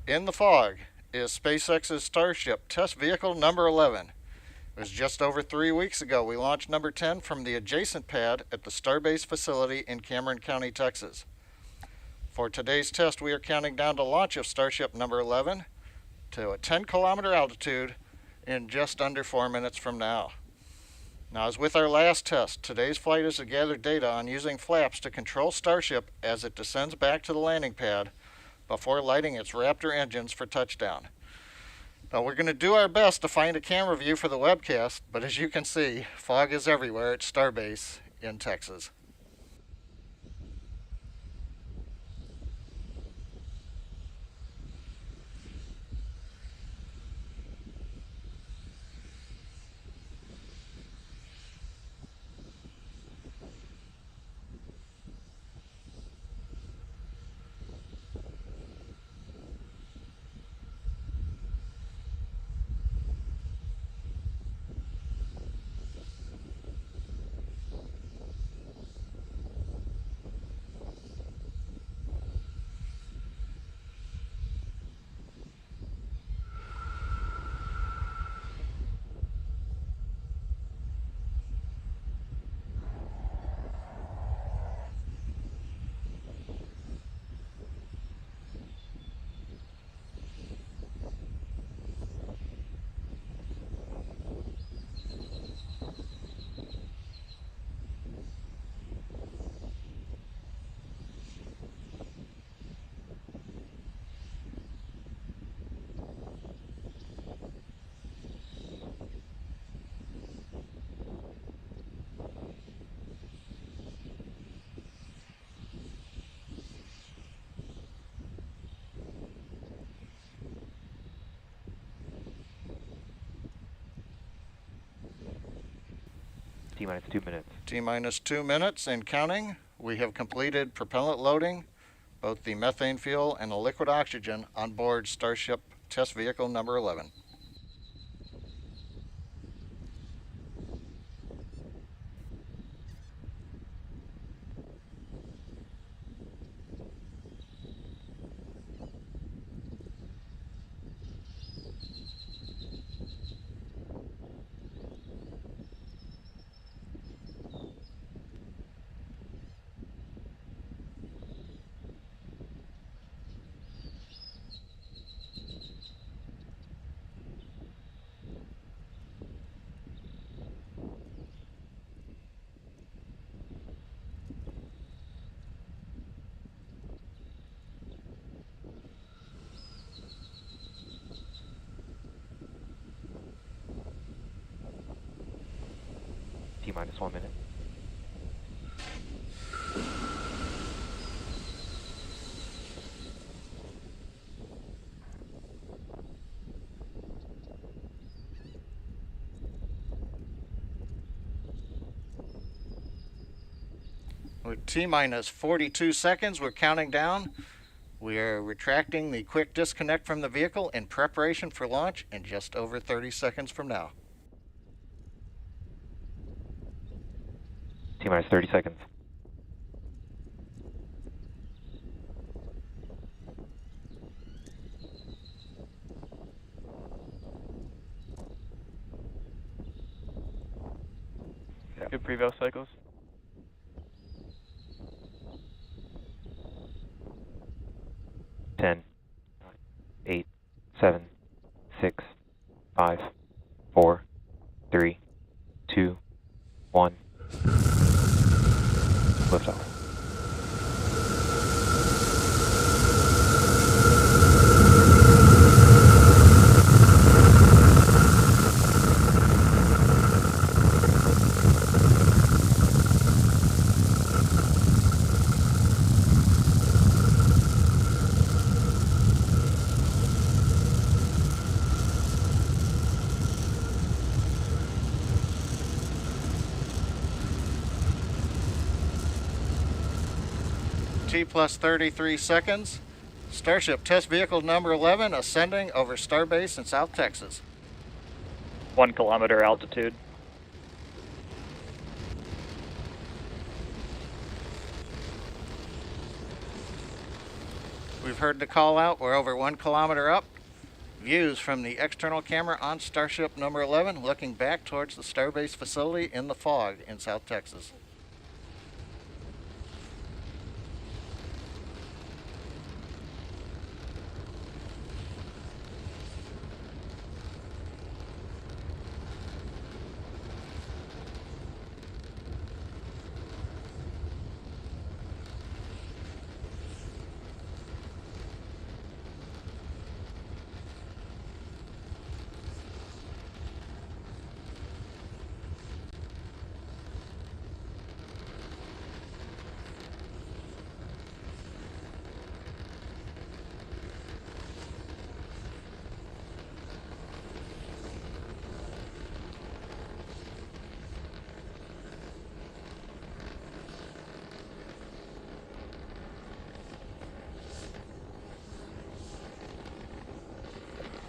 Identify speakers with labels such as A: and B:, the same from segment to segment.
A: In the fog is SpaceX's Starship test vehicle number 11. It was just over 3 weeks ago we launched number 10 from the adjacent pad at the Starbase facility in Cameron County, Texas. For today's test, we are counting down to launch of Starship number 11 to a 10-kilometer altitude in just under 4 minutes from now. Now, as with our last test, today's flight is to gather data on using flaps to control Starship as it descends back to the landing pad before lighting its Raptor engines for touchdown. Now, we're going to do our best to find a camera view for the webcast, but as you can see, fog is everywhere at Starbase in Texas.
B: T-minus 2 minutes.
A: T-minus 2 minutes and counting. We have completed propellant loading, both the methane fuel and the liquid oxygen on board Starship test vehicle number 11.
B: T-minus 1 minute.
A: With T-minus 42 seconds, we're counting down. We are retracting the quick disconnect from the vehicle in preparation for launch in just over 30 seconds from now.
B: T-minus 30 seconds.
C: Good preval cycles.
B: 10, 8, 7, 6, 5, 4, 3, 2, 1. Lift off.
A: T plus 33 seconds. Starship test vehicle number 11 ascending over Starbase in South Texas.
C: 1 kilometer altitude.
A: We've you've heard the call out. We're over 1 kilometer up. Views from the external camera on Starship number 11, looking back towards the Starbase facility in the fog in South Texas.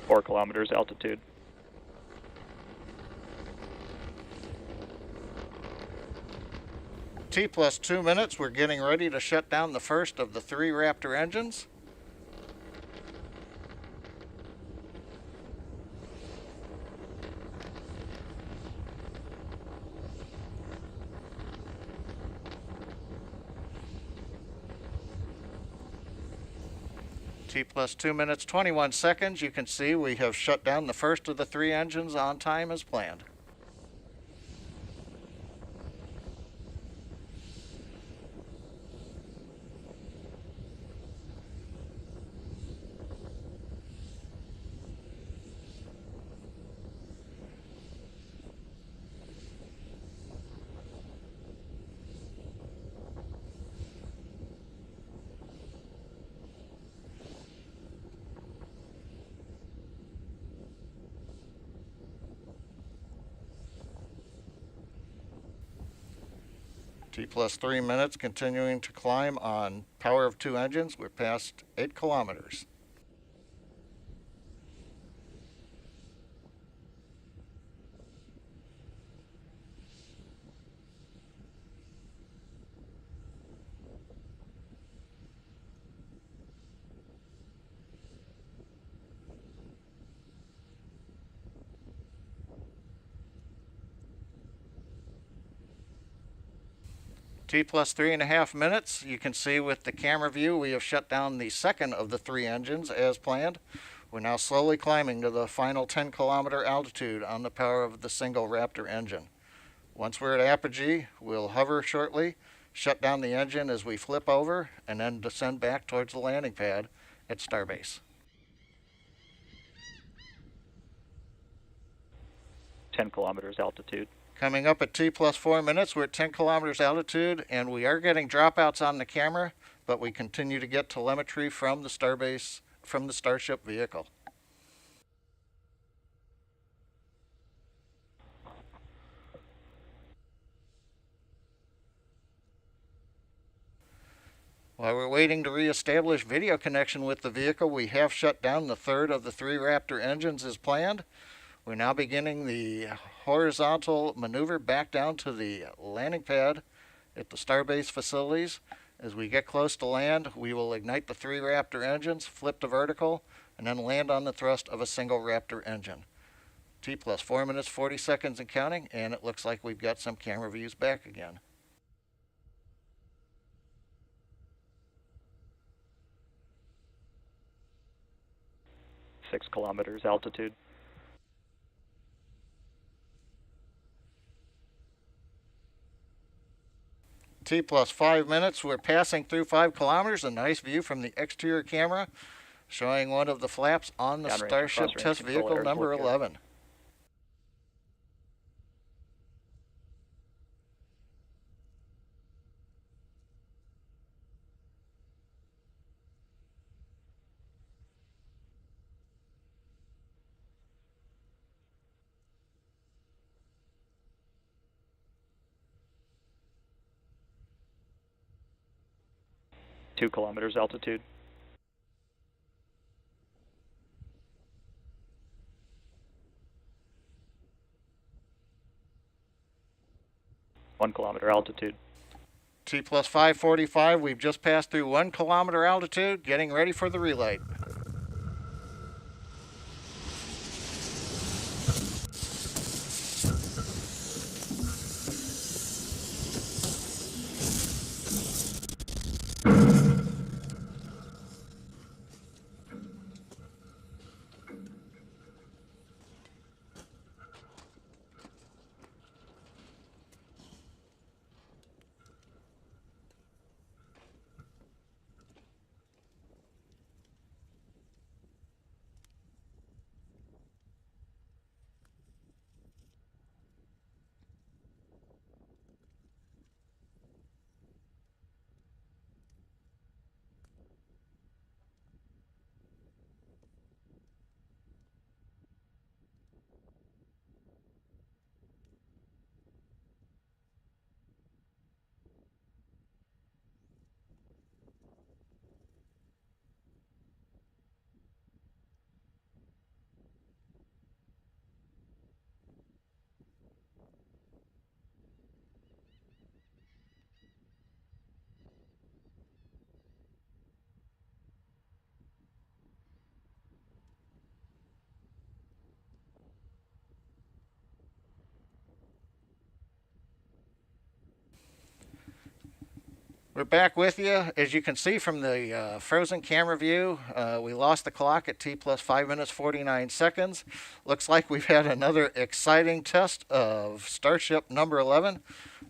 C: Four kilometers altitude.
A: T plus 2 minutes, we're getting ready to shut down the first of the 3 Raptor engines. T plus 2 minutes, 21 seconds. You can see we have shut down the first of the 3 engines on time as planned. T plus 3 minutes, continuing to climb on power of 2 engines. We're past 8 kilometers. T plus 3.5 minutes. You can see with the camera view we have shut down the second of the 3 engines as planned. We're now slowly climbing to the final 10 kilometer altitude on the power of the single Raptor engine. Once we're at apogee, we'll hover shortly, shut down the engine as we flip over, and then descend back towards the landing pad at Starbase.
C: 10 kilometers altitude.
A: Coming up at T plus 4 minutes, we're at 10 kilometers altitude, and we are getting dropouts on the camera, but we continue to get telemetry from the Starbase, from the Starship vehicle. While we're waiting to reestablish video connection with the vehicle, we have shut down the third of the 3 Raptor engines as planned. We're now beginning the horizontal maneuver back down to the landing pad at the Starbase facilities. As we get close to land, we will ignite the 3 Raptor engines, flip to vertical, and then land on the thrust of a single Raptor engine. T plus 4 minutes, 40 seconds and counting, and it looks like we've got some camera views back again.
C: Six kilometers altitude.
A: T plus 5 minutes, we're passing through 5 kilometers, a nice view from the exterior camera, showing one of the flaps on the
C: Downrange
A: Starship
C: cross-range
A: test
C: control
A: vehicle
C: air
A: number
C: report,
A: 11.
C: Two kilometers altitude. One kilometer altitude.
A: T plus 545, we've just passed through 1 kilometer altitude, getting ready for the relight. We're back with you. As you can see from the frozen camera view, we lost the clock at T plus 5 minutes 49 seconds. Looks like we've had another exciting test of Starship number 11.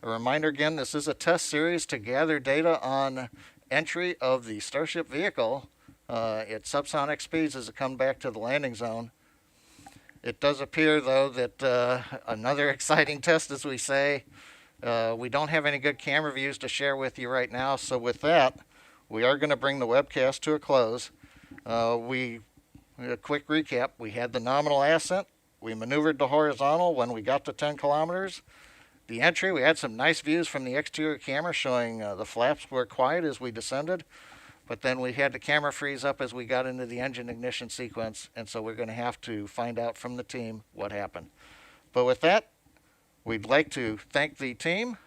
A: A reminder again, this is a test series to gather data on entry of the Starship vehicle at subsonic speeds as it comes back to the landing zone. It does appear, though, that another exciting test, as we say. We don't have any good camera views to share with you right now, so with that, we are going to bring the webcast to a close. A quick recap, we had the nominal ascent, we maneuvered to horizontal when we got to 10 kilometers. The entry, we had some nice views from the exterior camera showing the flaps were quiet as we descended, but then we had the camera freeze up as we got into the engine ignition sequence, and so we're going to have to find out from the team what happened. But with that, we'd like to thank the team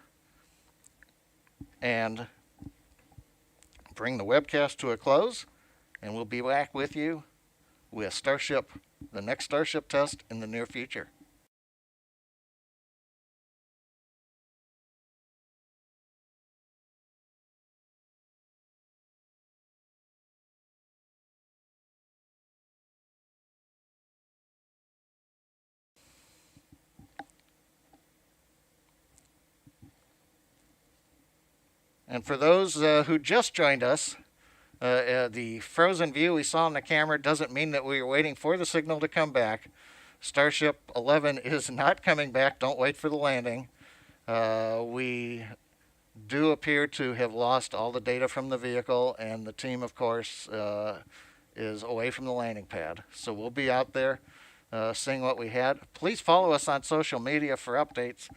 A: and bring the webcast to a close, and we'll be back with you with the next Starship test in the near future. And for those who just joined us, the frozen view we saw on the camera doesn't mean that we were waiting for the signal to come back. Starship 11 is not coming back. Don't wait for the landing. We do appear to have lost all the data from the vehicle, and the team, of course, is away from the landing pad. So we'll be out there seeing what we had. Please follow us on social media for updates.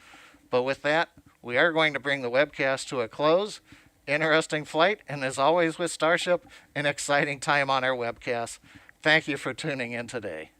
A: But with that, we are going to bring the webcast to a close. Interesting flight, and as always with Starship, an exciting time on our webcast. Thank you for tuning in today.